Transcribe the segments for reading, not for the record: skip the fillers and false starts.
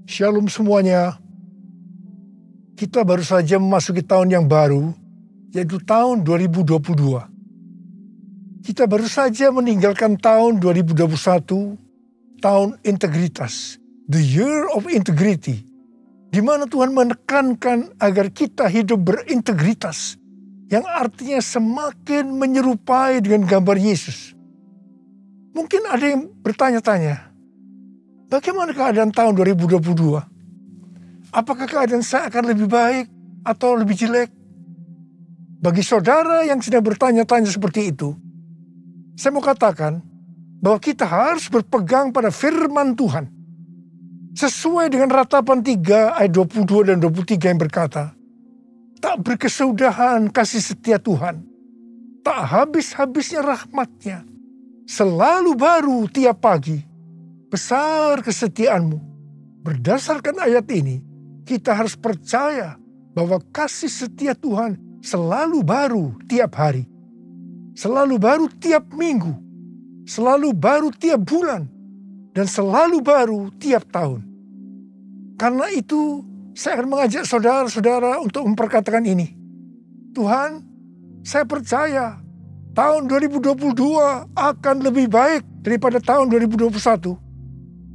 Shalom semuanya. Kita baru saja memasuki tahun yang baru, yaitu tahun 2022. Kita baru saja meninggalkan tahun 2021, tahun integritas, the year of integrity, di mana Tuhan menekankan agar kita hidup berintegritas, yang artinya semakin menyerupai dengan gambar Yesus. Mungkin ada yang bertanya-tanya, bagaimana keadaan tahun 2022? Apakah keadaan saya akan lebih baik atau lebih jelek? Bagi saudara yang sedang bertanya-tanya seperti itu, saya mau katakan bahwa kita harus berpegang pada firman Tuhan. Sesuai dengan Ratapan 3 ayat 22 dan 23 yang berkata, tak berkesudahan kasih setia Tuhan, tak habis-habisnya rahmatnya, selalu baru tiap pagi, besar kesetiaanmu. Berdasarkan ayat ini, kita harus percaya bahwa kasih setia Tuhan selalu baru tiap hari, selalu baru tiap minggu, selalu baru tiap bulan, dan selalu baru tiap tahun. Karena itu, saya akan mengajak saudara-saudara untuk memperkatakan ini. Tuhan, saya percaya tahun 2022 akan lebih baik daripada tahun 2021.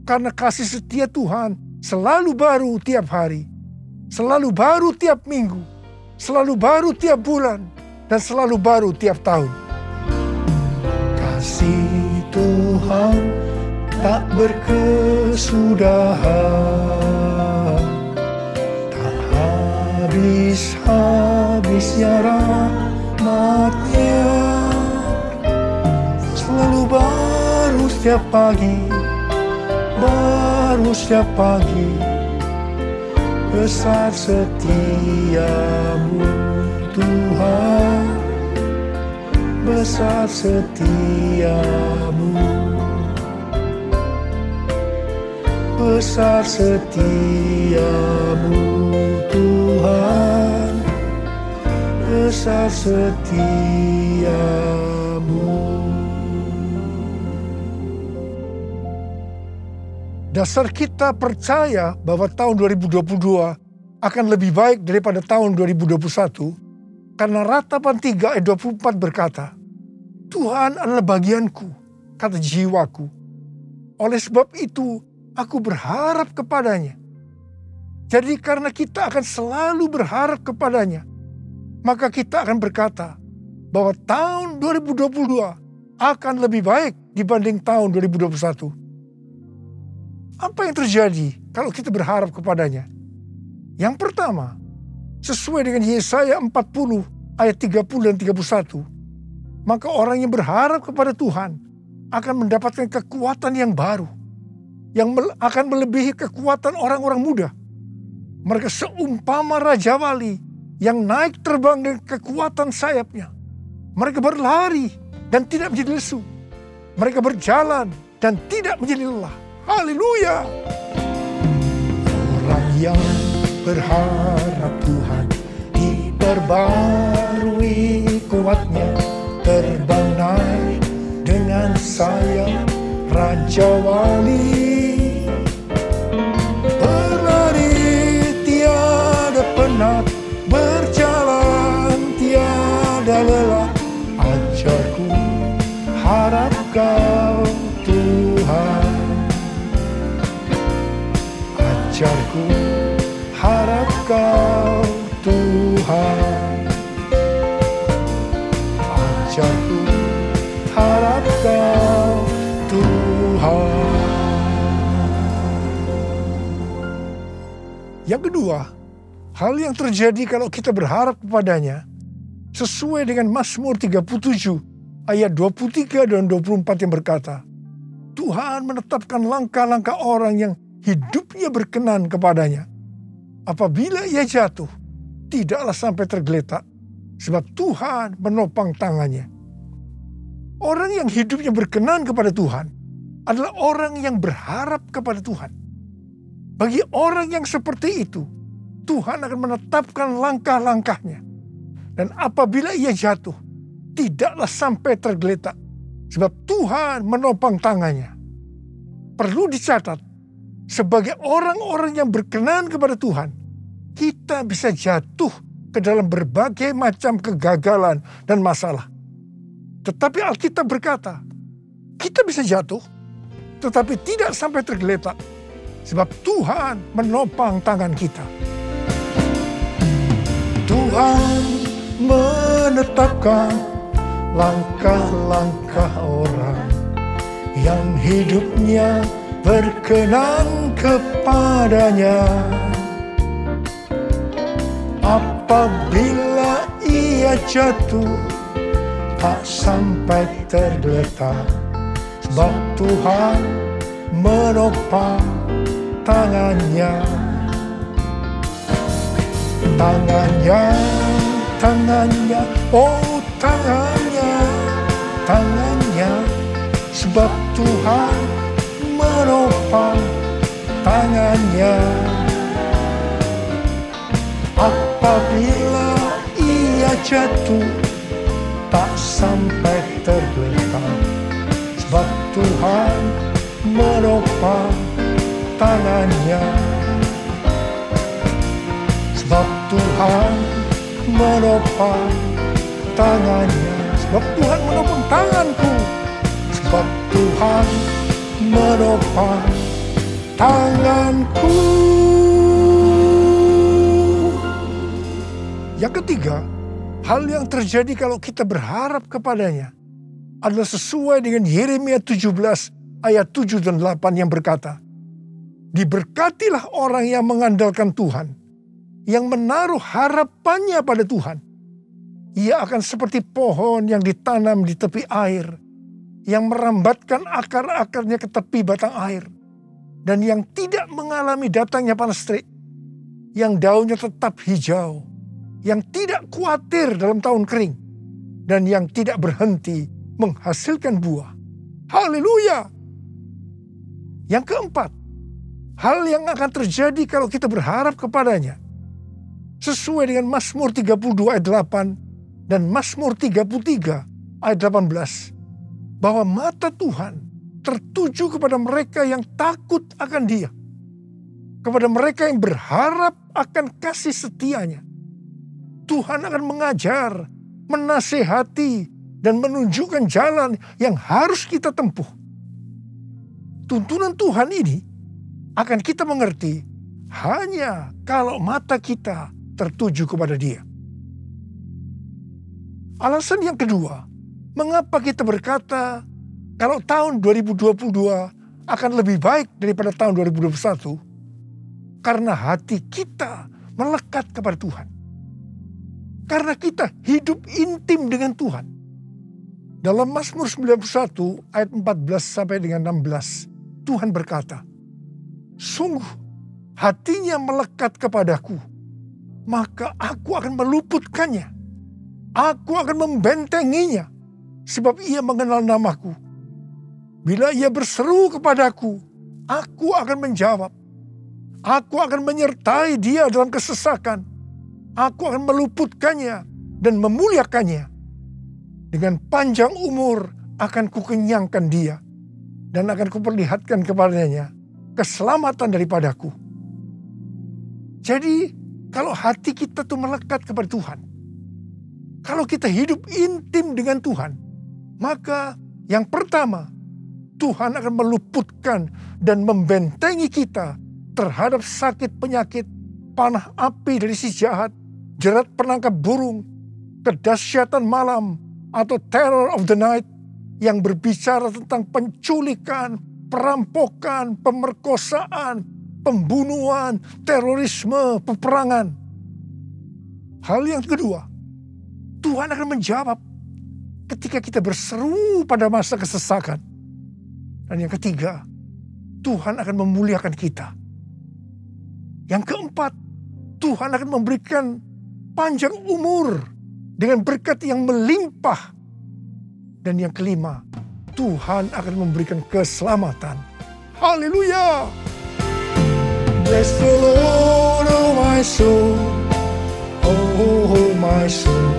Karena kasih setia Tuhan selalu baru tiap hari, selalu baru tiap minggu, selalu baru tiap bulan, dan selalu baru tiap tahun. Kasih Tuhan tak berkesudahan, tak habis-habisnya rahmatnya, selalu baru setiap pagi, baru setiap pagi, besar setiamu Tuhan, besar setiamu, besar setiamu Tuhan, besar setiamu. Dasar kita percaya bahwa tahun 2022 akan lebih baik daripada tahun 2021 karena Ratapan 3 ayat 24 berkata, Tuhan adalah bagianku, kata jiwaku. Oleh sebab itu, aku berharap kepadanya. Jadi karena kita akan selalu berharap kepadanya, maka kita akan berkata bahwa tahun 2022 akan lebih baik dibanding tahun 2021. Apa yang terjadi kalau kita berharap kepadanya? Yang pertama, sesuai dengan Yesaya 40 ayat 30 dan 31, maka orang yang berharap kepada Tuhan akan mendapatkan kekuatan yang baru, yang akan melebihi kekuatan orang-orang muda. Mereka seumpama Raja Wali yang naik terbang dengan kekuatan sayapnya. Mereka berlari dan tidak menjadi lesu. Mereka berjalan dan tidak menjadi lelah. Haleluya. Orang yang berharap Tuhan diperbarui kuatnya, terbang naik dengan sayap Raja Wali, berlari tiada penat, berjalan tiada lelah. Ajarku harap kau Tuhan, ajarku harap kau Tuhan, ajarku harap kau Tuhan. Yang kedua, hal yang terjadi kalau kita berharap kepadanya sesuai dengan Mazmur 37 ayat 23 dan 24 yang berkata, Tuhan menetapkan langkah-langkah orang yang hidupnya berkenan kepadanya. Apabila ia jatuh, tidaklah sampai tergeletak, sebab Tuhan menopang tangannya. Orang yang hidupnya berkenan kepada Tuhan adalah orang yang berharap kepada Tuhan. Bagi orang yang seperti itu, Tuhan akan menetapkan langkah-langkahnya. Dan apabila ia jatuh, tidaklah sampai tergeletak, sebab Tuhan menopang tangannya. Perlu dicatat, sebagai orang-orang yang berkenan kepada Tuhan, kita bisa jatuh ke dalam berbagai macam kegagalan dan masalah. Tetapi Alkitab berkata, kita bisa jatuh, tetapi tidak sampai tergeletak, sebab Tuhan menopang tangan kita. Tuhan menetapkan langkah-langkah orang yang hidupnya berkenan kepadanya. Apabila ia jatuh, tak sampai tergeletak, sebab Tuhan menopang tangannya. Tangannya, oh tangannya, sebab Tuhan menopang tangannya. Apabila ia jatuh, tak sampai tergeletak, sebab Tuhan menopang tangannya. Sebab Tuhan menopang tangannya. Sebab Tuhan menopang tanganku. Sebab Tuhan menopang tanganku. Yang ketiga, hal yang terjadi kalau kita berharap kepadanya adalah sesuai dengan Yeremia 17 ayat 7 dan 8 yang berkata, diberkatilah orang yang mengandalkan Tuhan, yang menaruh harapannya pada Tuhan. Ia akan seperti pohon yang ditanam di tepi air, yang merambatkan akar-akarnya ke tepi batang air, dan yang tidak mengalami datangnya panas terik, yang daunnya tetap hijau, yang tidak khawatir dalam tahun kering, dan yang tidak berhenti menghasilkan buah. Haleluya! Yang keempat, hal yang akan terjadi kalau kita berharap kepadanya, sesuai dengan Mazmur 32 ayat 8 dan Mazmur 33 ayat 18, bahwa mata Tuhan tertuju kepada mereka yang takut akan Dia, kepada mereka yang berharap akan kasih setianya. Tuhan akan mengajar, menasehati, dan menunjukkan jalan yang harus kita tempuh. Tuntunan Tuhan ini akan kita mengerti hanya kalau mata kita tertuju kepada Dia. Alasan yang kedua, mengapa kita berkata kalau tahun 2022 akan lebih baik daripada tahun 2021? Karena hati kita melekat kepada Tuhan. Karena kita hidup intim dengan Tuhan. Dalam Mazmur 91 ayat 14 sampai dengan 16, Tuhan berkata, sungguh hatinya melekat kepadaku, maka aku akan meluputkannya. Aku akan membentenginya, sebab ia mengenal namaku. Bila ia berseru kepadaku, aku akan menjawab. Aku akan menyertai dia dalam kesesakan. Aku akan meluputkannya dan memuliakannya. Dengan panjang umur akan kukenyangkan dia, dan akan kuperlihatkan kepadanya keselamatan daripadaku. Jadi, kalau hati kita tuh melekat kepada Tuhan, kalau kita hidup intim dengan Tuhan, maka yang pertama, Tuhan akan meluputkan dan membentengi kita terhadap sakit penyakit, panah api dari si jahat, jerat penangkap burung, kedahsyatan malam, atau terror of the night yang berbicara tentang penculikan, perampokan, pemerkosaan, pembunuhan, terorisme, peperangan. Hal yang kedua, Tuhan akan menjawab ketika kita berseru pada masa kesesakan. Dan yang ketiga, Tuhan akan memuliakan kita. Yang keempat, Tuhan akan memberikan panjang umur dengan berkat yang melimpah. Dan yang kelima, Tuhan akan memberikan keselamatan. Haleluya! Bless the Lord, oh my soul, oh my soul,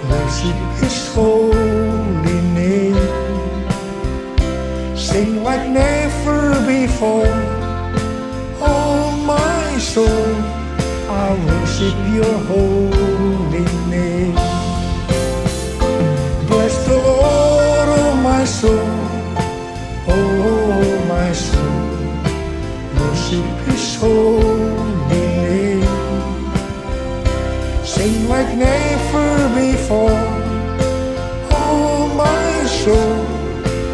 worship His holy name. Sing like never before, soul, I worship your holy name. Bless the Lord, oh my soul, oh my soul, worship his holy name. Sing like never before, oh my soul,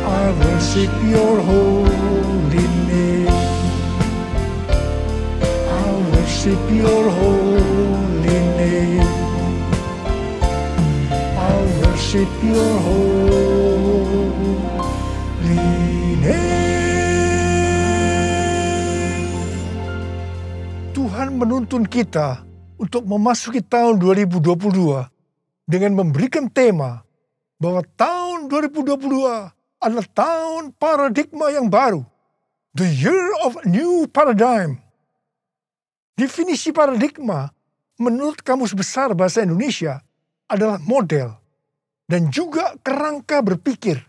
I worship your holy name. I worship your holy name. I worship your holy name. Tuhan menuntun kita untuk memasuki tahun 2022 dengan memberikan tema bahwa tahun 2022 adalah tahun paradigma yang baru. The year of new paradigm. Definisi paradigma menurut Kamus Besar Bahasa Indonesia adalah model dan juga kerangka berpikir.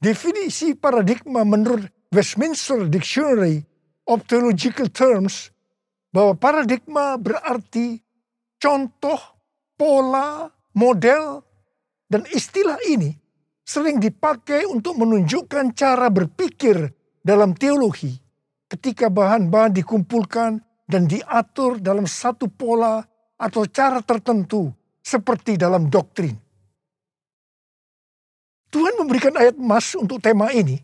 Definisi paradigma menurut Westminster Dictionary of Theological Terms bahwa paradigma berarti contoh, pola, model, dan istilah ini sering dipakai untuk menunjukkan cara berpikir dalam teologi ketika bahan-bahan dikumpulkan dan diatur dalam satu pola atau cara tertentu seperti dalam doktrin. Tuhan memberikan ayat emas untuk tema ini,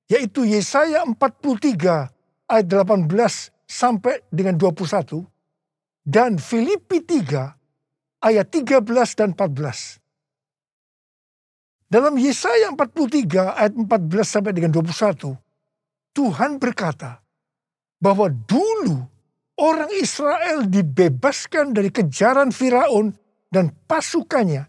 yaitu Yesaya 43 ayat 18 sampai dengan 21 dan Filipi 3 ayat 13 dan 14. Dalam Yesaya 43 ayat 14 sampai dengan 21, Tuhan berkata bahwa dulu orang Israel dibebaskan dari kejaran Firaun dan pasukannya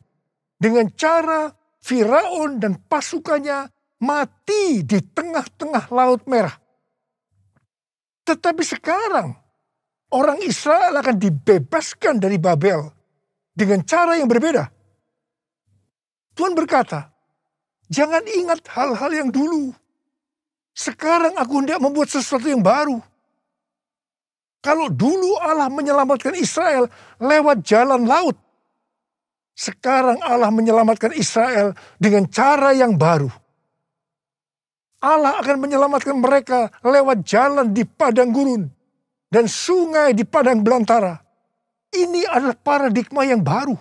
dengan cara Firaun dan pasukannya mati di tengah-tengah Laut Merah. Tetapi sekarang orang Israel akan dibebaskan dari Babel dengan cara yang berbeda. Tuhan berkata, jangan ingat hal-hal yang dulu. Sekarang aku hendak membuat sesuatu yang baru. Kalau dulu Allah menyelamatkan Israel lewat jalan laut, sekarang Allah menyelamatkan Israel dengan cara yang baru. Allah akan menyelamatkan mereka lewat jalan di padang gurun dan sungai di padang belantara. Ini adalah paradigma yang baru.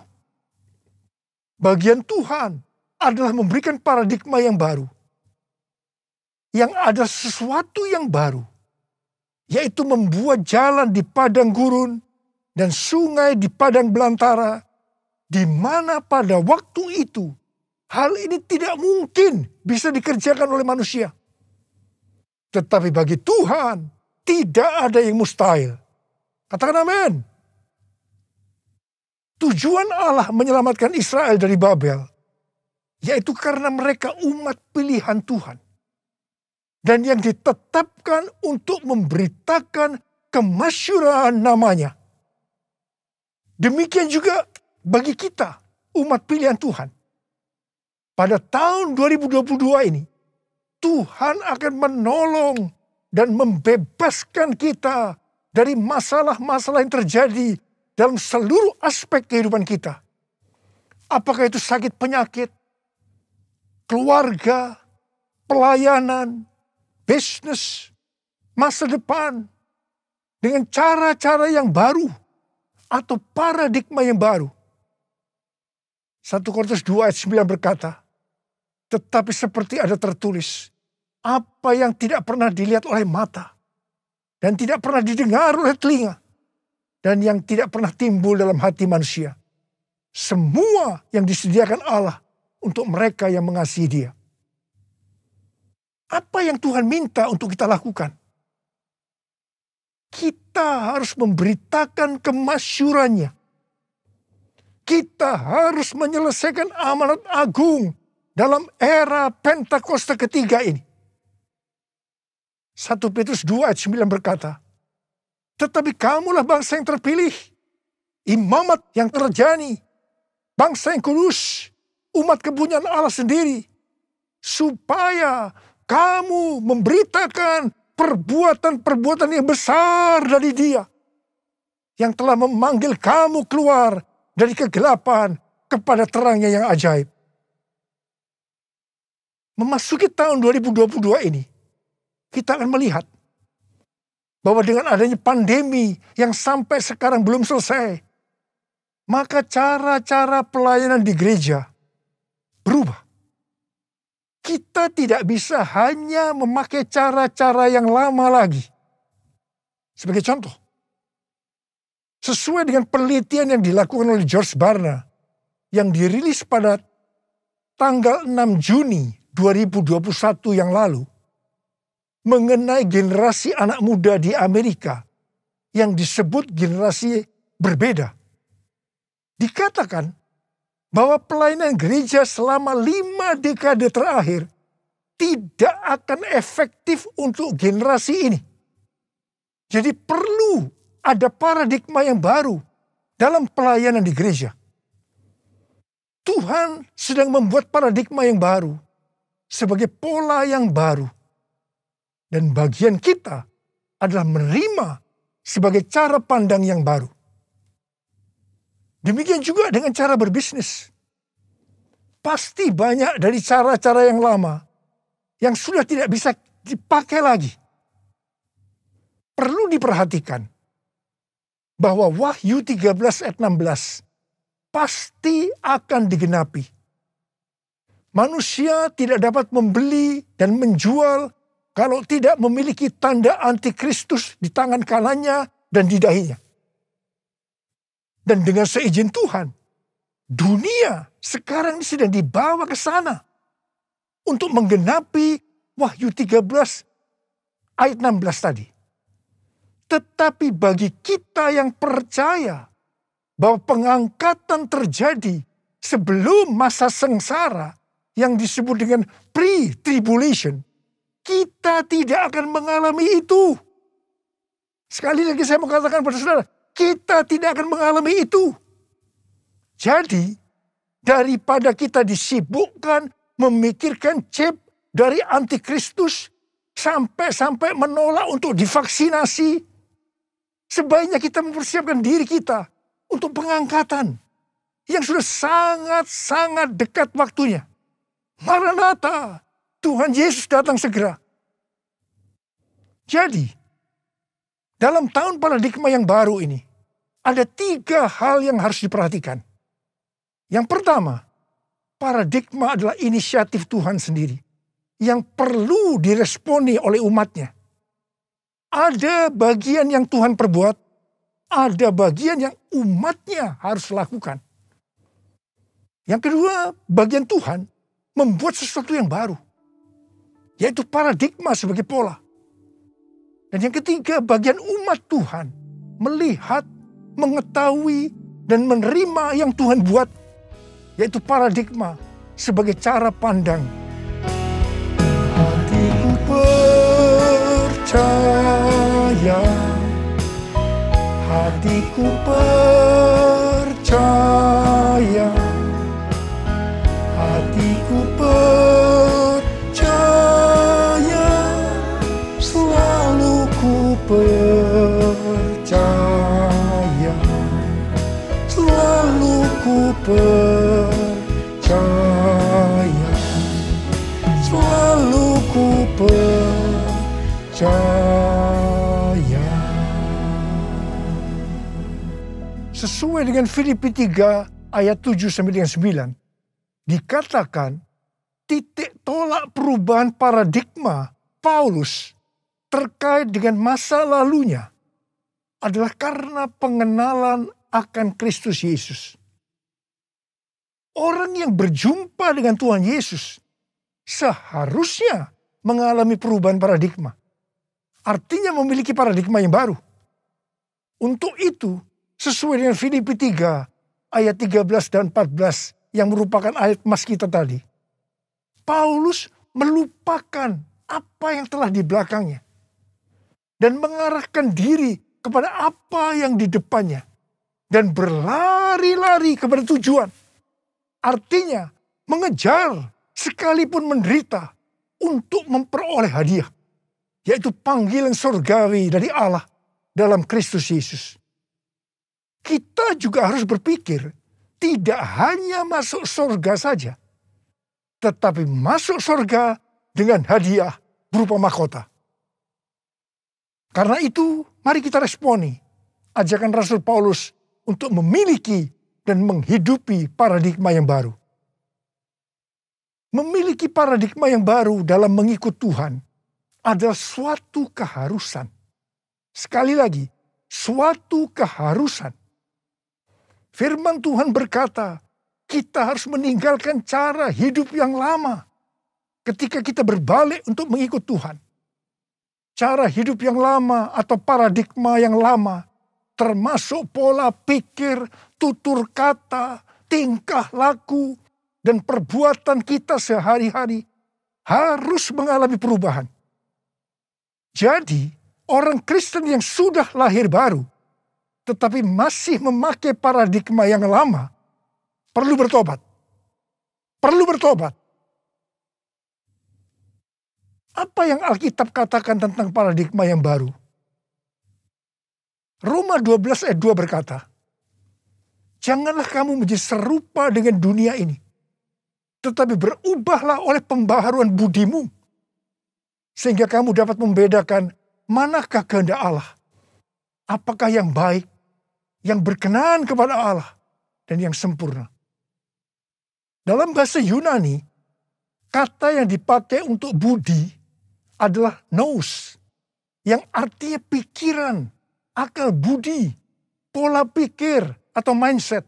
Bagian Tuhan adalah memberikan paradigma yang baru. Yang ada sesuatu yang baru, yaitu membuat jalan di padang gurun dan sungai di padang belantara, di mana pada waktu itu hal ini tidak mungkin bisa dikerjakan oleh manusia. Tetapi bagi Tuhan tidak ada yang mustahil. Katakan amin. Tujuan Allah menyelamatkan Israel dari Babel, yaitu karena mereka umat pilihan Tuhan. Dan yang ditetapkan untuk memberitakan kemasyhuraan namanya. Demikian juga bagi kita, umat pilihan Tuhan. Pada tahun 2022 ini, Tuhan akan menolong dan membebaskan kita dari masalah-masalah yang terjadi dalam seluruh aspek kehidupan kita. Apakah itu sakit penyakit, keluarga, pelayanan, bisnis, masa depan, dengan cara-cara yang baru atau paradigma yang baru. 1 Korintus 2 ayat 9 berkata, tetapi seperti ada tertulis, apa yang tidak pernah dilihat oleh mata, dan tidak pernah didengar oleh telinga, dan yang tidak pernah timbul dalam hati manusia. Semua yang disediakan Allah untuk mereka yang mengasihi Dia. Apa yang Tuhan minta untuk kita lakukan? Kita harus memberitakan kemasyhurannya. Kita harus menyelesaikan amanat agung dalam era Pentakosta ketiga ini. 1 Petrus 2 ayat 9 berkata, tetapi kamulah bangsa yang terpilih, imamat yang terjani, bangsa yang kudus, umat kepunyaan Allah sendiri, supaya kamu memberitakan perbuatan-perbuatan yang besar dari Dia, yang telah memanggil kamu keluar dari kegelapan kepada terangnya yang ajaib. Memasuki tahun 2022 ini, kita akan melihat bahwa dengan adanya pandemi yang sampai sekarang belum selesai, maka cara-cara pelayanan di gereja berubah. Kita tidak bisa hanya memakai cara-cara yang lama lagi. Sebagai contoh, sesuai dengan penelitian yang dilakukan oleh George Barna, yang dirilis pada tanggal 6 Juni 2021 yang lalu, mengenai generasi anak muda di Amerika yang disebut generasi berbeda. Dikatakan bahwa pelayanan gereja selama 5 dekade terakhir tidak akan efektif untuk generasi ini. Jadi perlu ada paradigma yang baru dalam pelayanan di gereja. Tuhan sedang membuat paradigma yang baru sebagai pola yang baru. Dan bagian kita adalah menerima sebagai cara pandang yang baru. Demikian juga dengan cara berbisnis. Pasti banyak dari cara-cara yang lama yang sudah tidak bisa dipakai lagi. Perlu diperhatikan bahwa Wahyu 13 ayat 16 pasti akan digenapi. Manusia tidak dapat membeli dan menjual kalau tidak memiliki tanda antikristus di tangan kanannya dan di dahinya. Dan dengan seizin Tuhan, dunia sekarang sedang dibawa ke sana untuk menggenapi Wahyu 13 ayat 16 tadi. Tetapi bagi kita yang percaya bahwa pengangkatan terjadi sebelum masa sengsara yang disebut dengan pre-tribulation, kita tidak akan mengalami itu. Sekali lagi saya mau katakan pada saudara, kita tidak akan mengalami itu. Jadi, daripada kita disibukkan memikirkan chip dari antikristus sampai menolak untuk divaksinasi, sebaiknya kita mempersiapkan diri kita untuk pengangkatan yang sudah sangat-sangat dekat waktunya. Maranatha, Tuhan Yesus datang segera. Jadi, dalam tahun paradigma yang baru ini, ada 3 hal yang harus diperhatikan. Yang pertama, paradigma adalah inisiatif Tuhan sendiri yang perlu diresponi oleh umatnya. Ada bagian yang Tuhan perbuat, ada bagian yang umatnya harus lakukan. Yang kedua, bagian Tuhan membuat sesuatu yang baru, yaitu paradigma sebagai pola. Dan yang ketiga, bagian umat Tuhan melihat, mengetahui, dan menerima yang Tuhan buat, yaitu paradigma sebagai cara pandang. Hatiku percaya, hatiku percaya, hatiku percaya, selalu ku percaya, selalu ku percaya, selalu ku percaya. Sesuai dengan Filipi 3 ayat 7 sampai dengan 9, dikatakan titik tolak perubahan paradigma Paulus terkait dengan masa lalunya adalah karena pengenalan akan Kristus Yesus. Orang yang berjumpa dengan Tuhan Yesus seharusnya mengalami perubahan paradigma. Artinya memiliki paradigma yang baru. Untuk itu, sesuai dengan Filipi 3 ayat 13 dan 14 yang merupakan ayat emas kita tadi, Paulus melupakan apa yang telah di belakangnya dan mengarahkan diri kepada apa yang di depannya dan berlari-lari kepada tujuan. Artinya mengejar sekalipun menderita untuk memperoleh hadiah, yaitu panggilan surgawi dari Allah dalam Kristus Yesus. Kita juga harus berpikir tidak hanya masuk surga saja, tetapi masuk surga dengan hadiah berupa mahkota. Karena itu, mari kita responi ajakan Rasul Paulus untuk memiliki dan menghidupi paradigma yang baru. Memiliki paradigma yang baru dalam mengikut Tuhan adalah suatu keharusan. Sekali lagi, suatu keharusan. Firman Tuhan berkata, kita harus meninggalkan cara hidup yang lama ketika kita berbalik untuk mengikut Tuhan. Cara hidup yang lama atau paradigma yang lama, termasuk pola pikir, tutur kata, tingkah laku, dan perbuatan kita sehari-hari harus mengalami perubahan. Jadi, orang Kristen yang sudah lahir baru, tetapi masih memakai paradigma yang lama, perlu bertobat. Perlu bertobat. Apa yang Alkitab katakan tentang paradigma yang baru? Roma 12 ayat 2 berkata, janganlah kamu menjadi serupa dengan dunia ini, tetapi berubahlah oleh pembaharuan budimu, sehingga kamu dapat membedakan manakah kehendak Allah, apakah yang baik, yang berkenan kepada Allah, dan yang sempurna. Dalam bahasa Yunani, kata yang dipakai untuk budi adalah nous, yang artinya pikiran, akal budi, pola pikir atau mindset.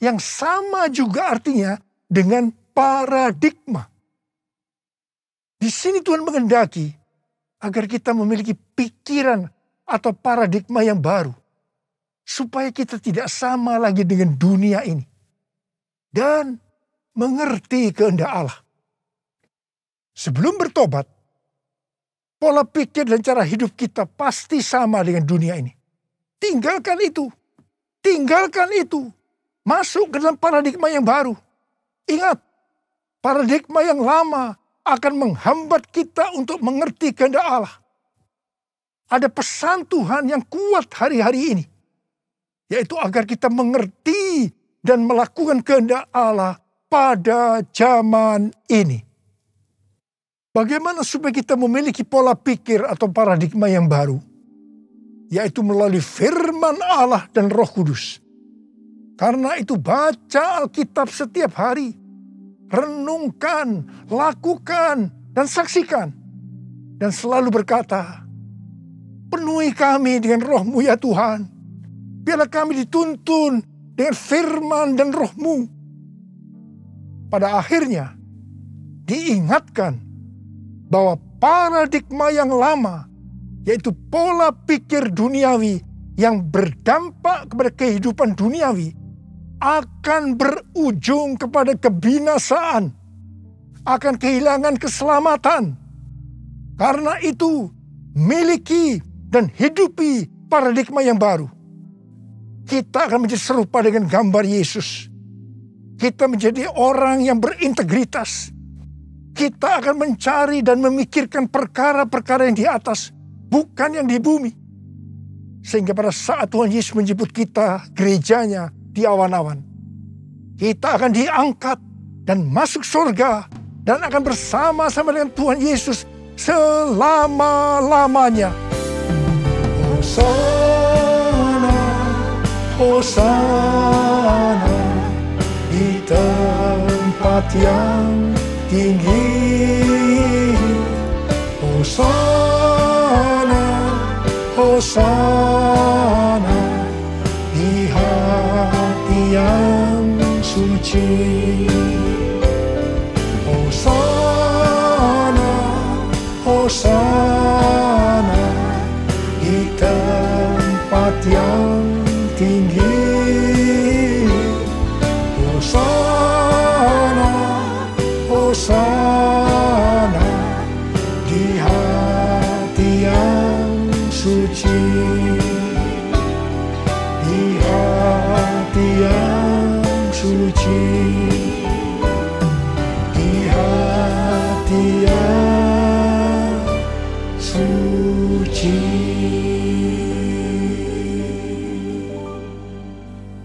Yang sama juga artinya dengan paradigma. Di sini Tuhan menghendaki agar kita memiliki pikiran atau paradigma yang baru. Supaya kita tidak sama lagi dengan dunia ini. Dan mengerti kehendak Allah. Sebelum bertobat, pola pikir dan cara hidup kita pasti sama dengan dunia ini. Tinggalkan itu. Tinggalkan itu. Masuk ke dalam paradigma yang baru. Ingat, paradigma yang lama akan menghambat kita untuk mengerti kehendak Allah. Ada pesan Tuhan yang kuat hari-hari ini. Yaitu agar kita mengerti dan melakukan kehendak Allah pada zaman ini. Bagaimana supaya kita memiliki pola pikir atau paradigma yang baru? Yaitu melalui firman Allah dan Roh Kudus. Karena itu baca Alkitab setiap hari. Renungkan, lakukan, dan saksikan. Dan selalu berkata, penuhi kami dengan Roh-Mu ya Tuhan. Biarlah kami dituntun dengan firman dan Roh-Mu. Pada akhirnya, diingatkan bahwa paradigma yang lama, yaitu pola pikir duniawi yang berdampak kepada kehidupan duniawi, akan berujung kepada kebinasaan, akan kehilangan keselamatan. Karena itu, miliki dan hidupi paradigma yang baru. Kita akan menjadi serupa dengan gambar Yesus. Kita menjadi orang yang berintegritas. Kita akan mencari dan memikirkan perkara-perkara yang di atas, bukan yang di bumi. Sehingga pada saat Tuhan Yesus menjemput kita, gerejanya di awan-awan, kita akan diangkat dan masuk surga dan akan bersama-sama dengan Tuhan Yesus selama-lamanya. Hosana, Hosana di tempat yang tinggi. Hosana, Hosana di hati yang suci. Hosana, Hosana di tempat yang tinggi. Hosana, Hosana di hati yang suci. Di hati yang suci. Di hati yang suci. suci.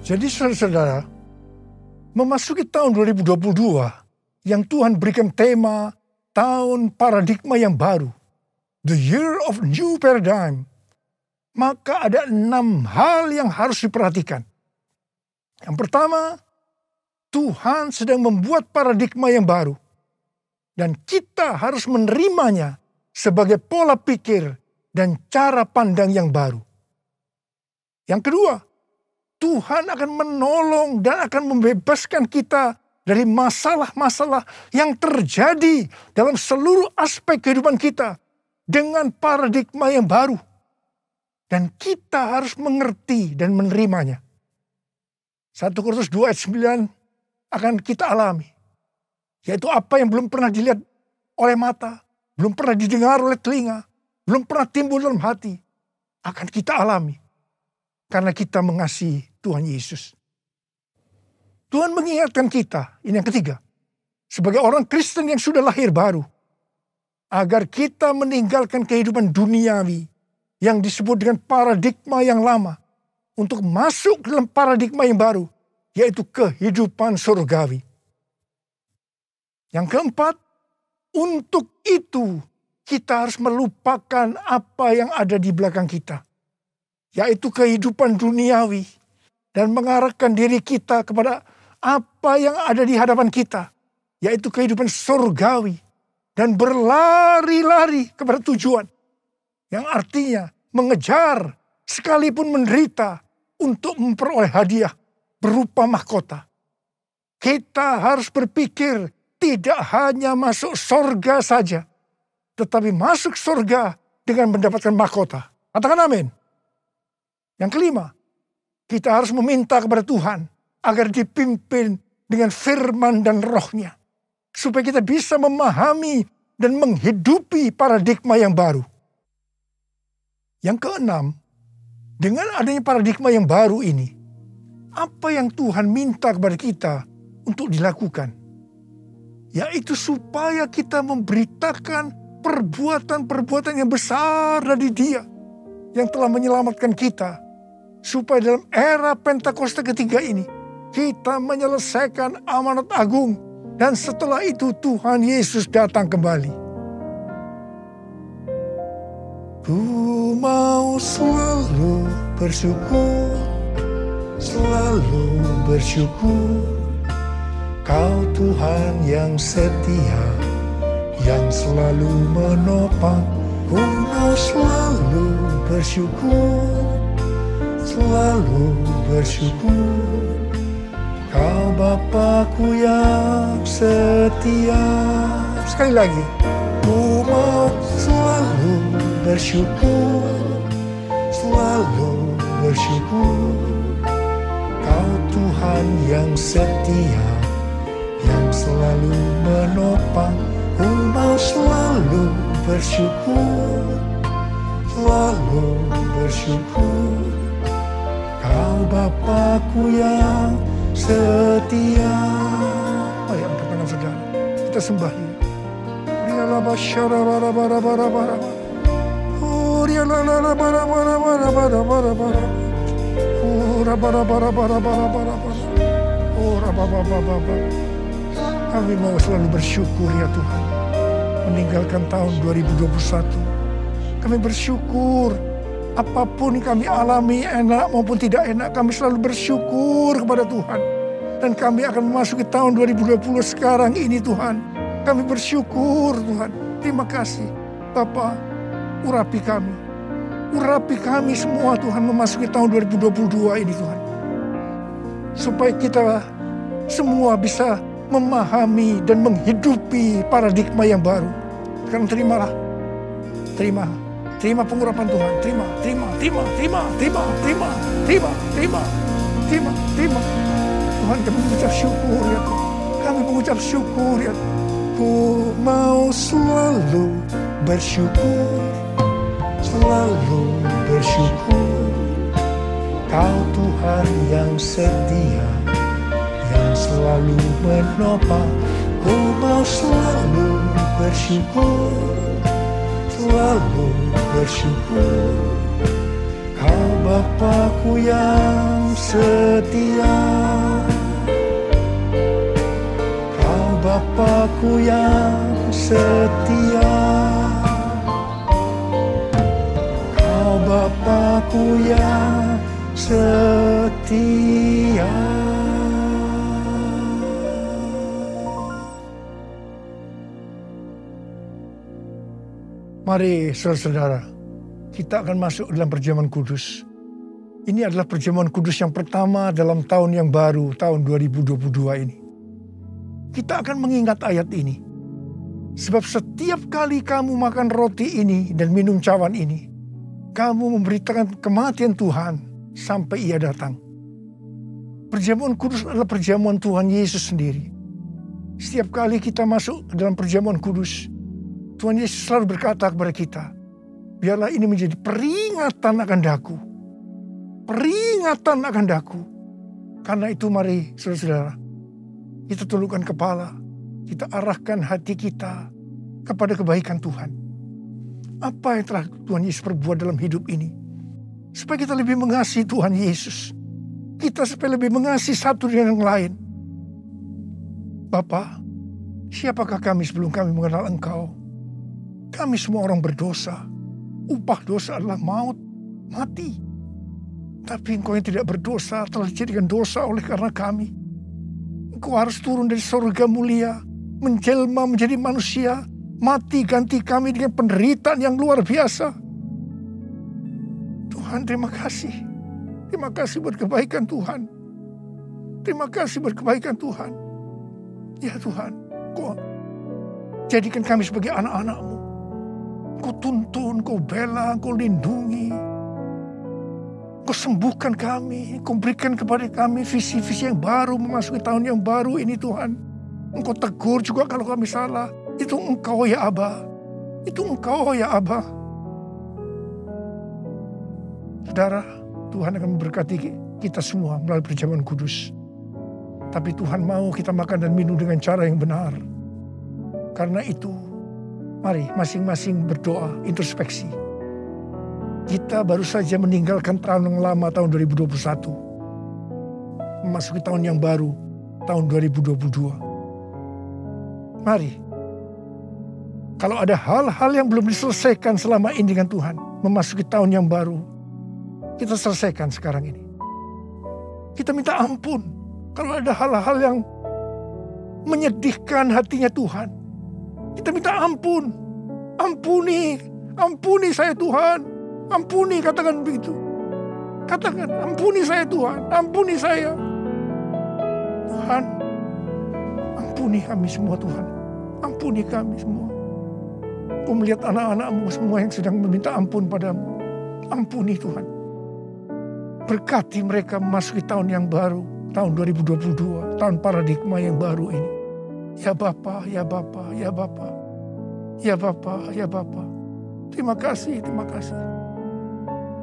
Jadi saudara-saudara, memasuki tahun 2022 yang Tuhan berikan tema tahun paradigma yang baru, the year of new paradigm, maka ada 6 hal yang harus diperhatikan. Yang pertama, Tuhan sedang membuat paradigma yang baru, dan kita harus menerimanya sebagai pola pikir dan cara pandang yang baru. Yang kedua, Tuhan akan menolong dan akan membebaskan kita dari masalah-masalah yang terjadi dalam seluruh aspek kehidupan kita dengan paradigma yang baru. Dan kita harus mengerti dan menerimanya. 1 Korintus 2 ayat 9 akan kita alami. Yaitu apa yang belum pernah dilihat oleh mata, belum pernah didengar oleh telinga, belum pernah timbul dalam hati, akan kita alami. Karena kita mengasihi Tuhan Yesus. Tuhan mengingatkan kita, ini yang ketiga, sebagai orang Kristen yang sudah lahir baru, agar kita meninggalkan kehidupan duniawi yang disebut dengan paradigma yang lama, untuk masuk dalam paradigma yang baru, yaitu kehidupan surgawi. Yang keempat, untuk itu kita harus melupakan apa yang ada di belakang kita, yaitu kehidupan duniawi, dan mengarahkan diri kita kepada apa yang ada di hadapan kita, yaitu kehidupan surgawi, dan berlari-lari kepada tujuan, yang artinya mengejar sekalipun menderita untuk memperoleh hadiah berupa mahkota. Kita harus berpikir tidak hanya masuk surga saja, tetapi masuk surga dengan mendapatkan mahkota. Katakan amin. Yang kelima, kita harus meminta kepada Tuhan agar dipimpin dengan firman dan rohnya, supaya kita bisa memahami dan menghidupi paradigma yang baru. Yang keenam, dengan adanya paradigma yang baru ini, apa yang Tuhan minta kepada kita untuk dilakukan? Yaitu supaya kita memberitakan perbuatan-perbuatan yang besar dari Dia yang telah menyelamatkan kita, supaya dalam era Pentakosta ketiga ini kita menyelesaikan amanat agung, dan setelah itu Tuhan Yesus datang kembali. Ku mau selalu bersyukur, selalu bersyukur. Kau Tuhan yang setia, yang selalu menopang. Ku mau selalu bersyukur, selalu bersyukur. Kau Bapa-Ku yang setia. Sekali lagi. Ku mau selalu bersyukur, selalu bersyukur. Kau Tuhan yang setia, yang selalu menopang. Ku mau selalu bersyukur, selalu bersyukur. Kau Bapa-Ku yang setia. Mari angkat tangan saudara, kita sembah Dia. Riala basyara bara bara bara bara. Oh riala la bara bara bara bara bara bara. Oh ra bara bara bara bara bara bara. Oh ra ba ba ba ba ba. Kami mau selalu bersyukur ya Tuhan, meninggalkan tahun 2021. Kami bersyukur apapun kami alami, enak maupun tidak enak, kami selalu bersyukur kepada Tuhan. Dan kami akan memasuki tahun 2020 sekarang ini Tuhan. Kami bersyukur Tuhan. Terima kasih Bapa, urapi kami. Urapi kami semua Tuhan memasuki tahun 2022 ini Tuhan. Supaya kita semua bisa memahami dan menghidupi paradigma yang baru. Sekarang terimalah. Terima pengurapan Tuhan. Terima. Tuhan, kami mengucap syukur ya Tuhan. Kami mengucap syukur ya Tuhan. Ku mau selalu bersyukur, selalu bersyukur. Kau Tuhan yang setia, yang selalu menopang. Ku mau selalu bersyukur, selalu bersyukur. Kau Bapakku yang setia, Kau Bapakku yang setia, Kau Bapakku yang setia. Mari saudara-saudara, kita akan masuk dalam perjamuan kudus. Ini adalah perjamuan kudus yang pertama dalam tahun yang baru, tahun 2022 ini. Kita akan mengingat ayat ini. Sebab setiap kali kamu makan roti ini dan minum cawan ini, kamu memberitakan kematian Tuhan sampai Ia datang. Perjamuan kudus adalah perjamuan Tuhan Yesus sendiri. Setiap kali kita masuk dalam perjamuan kudus, Tuhan Yesus selalu berkata kepada kita, biarlah ini menjadi peringatan akan daku. Peringatan akan daku. Karena itu mari saudara-saudara, kita tundukkan kepala, kita arahkan hati kita kepada kebaikan Tuhan. Apa yang telah Tuhan Yesus perbuat dalam hidup ini? Supaya kita lebih mengasihi Tuhan Yesus. Kita supaya lebih mengasihi satu dengan yang lain. Bapa, siapakah kami sebelum kami mengenal Engkau? Kami semua orang berdosa. Upah dosa adalah maut, mati. Tapi Engkau yang tidak berdosa telah dijadikan dosa oleh karena kami. Engkau harus turun dari surga mulia, menjelma menjadi manusia, mati ganti kami dengan penderitaan yang luar biasa. Tuhan, terima kasih. Terima kasih buat kebaikan Tuhan. Terima kasih buat kebaikan Tuhan. Ya Tuhan, Kau jadikan kami sebagai anak-anak-Mu. Kau tuntun, Kau bela, Kau lindungi. Kau sembuhkan kami. Kau berikan kepada kami visi-visi yang baru memasuki tahun yang baru ini Tuhan. Engkau tegur juga kalau kami salah. Itu Engkau ya Aba. Itu Engkau ya Aba. Saudara, Tuhan akan memberkati kita semua melalui perjamuan kudus. Tapi Tuhan mau kita makan dan minum dengan cara yang benar. Karena itu, mari masing-masing berdoa, introspeksi. Kita baru saja meninggalkan tahun yang lama, tahun 2021. Memasuki tahun yang baru, tahun 2022. Mari, kalau ada hal-hal yang belum diselesaikan selama ini dengan Tuhan, memasuki tahun yang baru, kita selesaikan sekarang ini. Kita minta ampun. Kalau ada hal-hal yang menyedihkan hatinya Tuhan, kita minta ampun. Ampuni saya Tuhan. Ampuni, katakan begitu. Katakan, ampuni saya Tuhan. Ampuni saya. Tuhan, ampuni kami semua Tuhan. Ampuni kami semua. Kau melihat anak-anak-Mu semua yang sedang meminta ampun padamu. Ampuni Tuhan. Berkati mereka memasuki tahun yang baru. Tahun 2022. Tahun paradigma yang baru ini. Ya Bapa, ya Bapa, ya Bapa. Ya Bapa, ya Bapa. Terima kasih, terima kasih.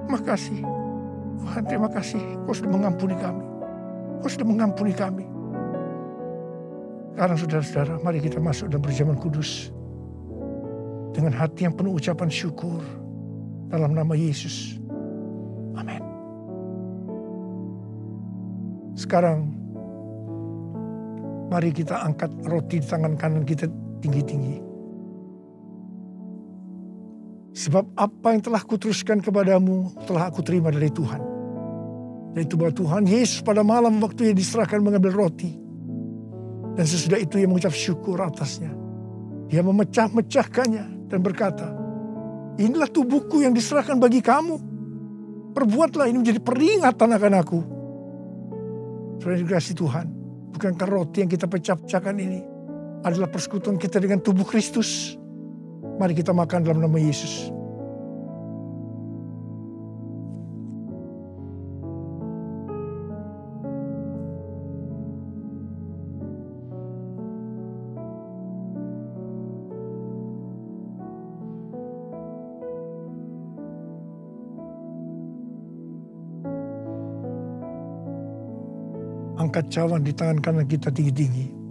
Terima kasih. Tuhan, terima kasih. Kau sudah mengampuni kami. Kau sudah mengampuni kami. Sekarang saudara-saudara, mari kita masuk dalam perjamuan kudus. Dengan hati yang penuh ucapan syukur. Dalam nama Yesus. Amin. Sekarang, mari kita angkat roti di tangan kanan kita tinggi-tinggi. Sebab apa yang telah kuteruskan kepadamu telah aku terima dari Tuhan. Yaitu bahwa Tuhan Yesus pada malam waktu Ia diserahkan mengambil roti. Dan sesudah itu Ia mengucap syukur atasnya. Dia memecah-mecahkannya dan berkata, inilah tubuhku yang diserahkan bagi kamu. Perbuatlah ini menjadi peringatan akan aku. Saudara dikasihi Tuhan, bukankah roti yang kita pecah-pecahkan ini adalah persekutuan kita dengan tubuh Kristus? Mari kita makan dalam nama Yesus. Angkat cawan di tangan kanan kita tinggi-tinggi.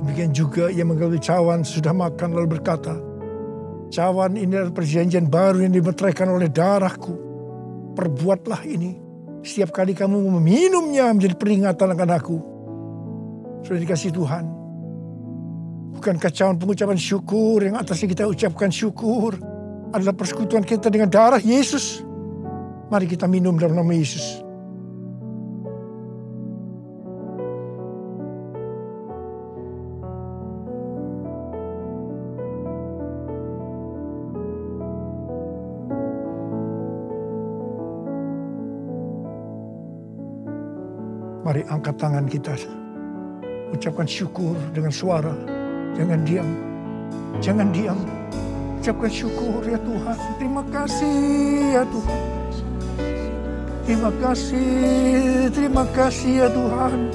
Demikian juga Ia mengambil cawan sudah makan lalu berkata, Cawan ini adalah perjanjian baru yang dimeteraikan oleh darahku. Perbuatlah ini. Setiap kali kamu meminumnya menjadi peringatan akan aku. Sudah dikasih Tuhan. Bukankah cawan pengucapan syukur yang atasnya kita ucapkan syukur adalah persekutuan kita dengan darah Yesus. Mari kita minum dalam nama Yesus. Mari angkat tangan kita. Ucapkan syukur dengan suara. Jangan diam. Jangan diam. Ucapkan syukur ya Tuhan. Terima kasih ya Tuhan. Terima kasih ya Tuhan.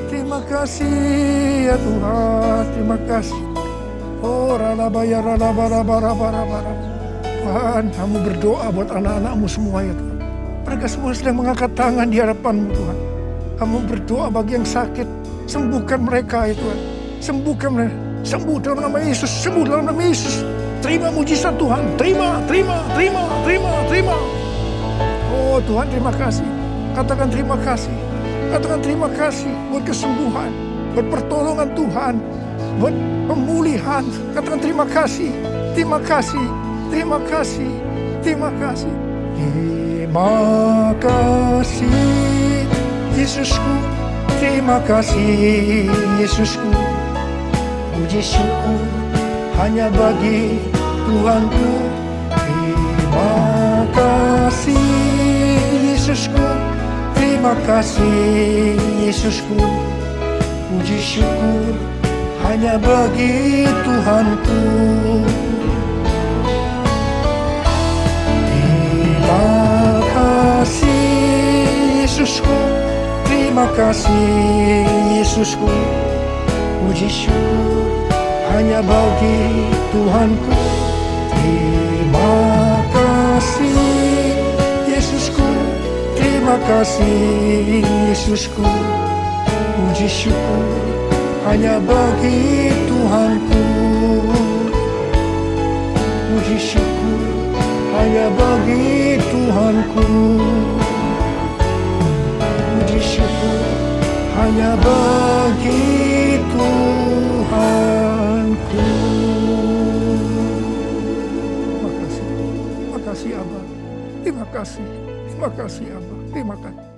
Terima kasih ya Tuhan. Terima kasih. Oh ralabaya ralabarabarabarabara. Tuhan, kamu berdoa buat anak-anakmu semua ya Tuhan. Mereka semua sedang mengangkat tangan di hadapan-Mu Tuhan. Kamu berdoa bagi yang sakit. Sembuhkan mereka ya Tuhan. Sembuhkan mereka. Sembuh dalam nama Yesus. Sembuh dalam nama Yesus. Terima mujizat Tuhan. Terima. Oh Tuhan, terima kasih. Katakan terima kasih. Katakan terima kasih buat kesembuhan. Buat pertolongan Tuhan. Buat pemulihan. Katakan terima kasih. Terima kasih. Terima kasih. Terima kasih. Terima kasih Yesusku. Terima kasih Yesusku. Puji syukur hanya bagi Tuhanku. Terima kasih Yesusku. Terima kasih Yesusku. Puji syukur hanya bagi Tuhanku. Terima kasih Yesusku. Terima kasih Yesusku. Puji syukur hanya bagi Tuhanku. Terima kasih Yesusku. Terima kasih Yesusku. Puji syukur hanya bagi Tuhanku. Puji syukur hanya bagi Tuhanku. Puji syukur hanya bagi Tuhanku. Terima kasih Abba. Terima kasih. Terima kasih Abba. Terima kasih.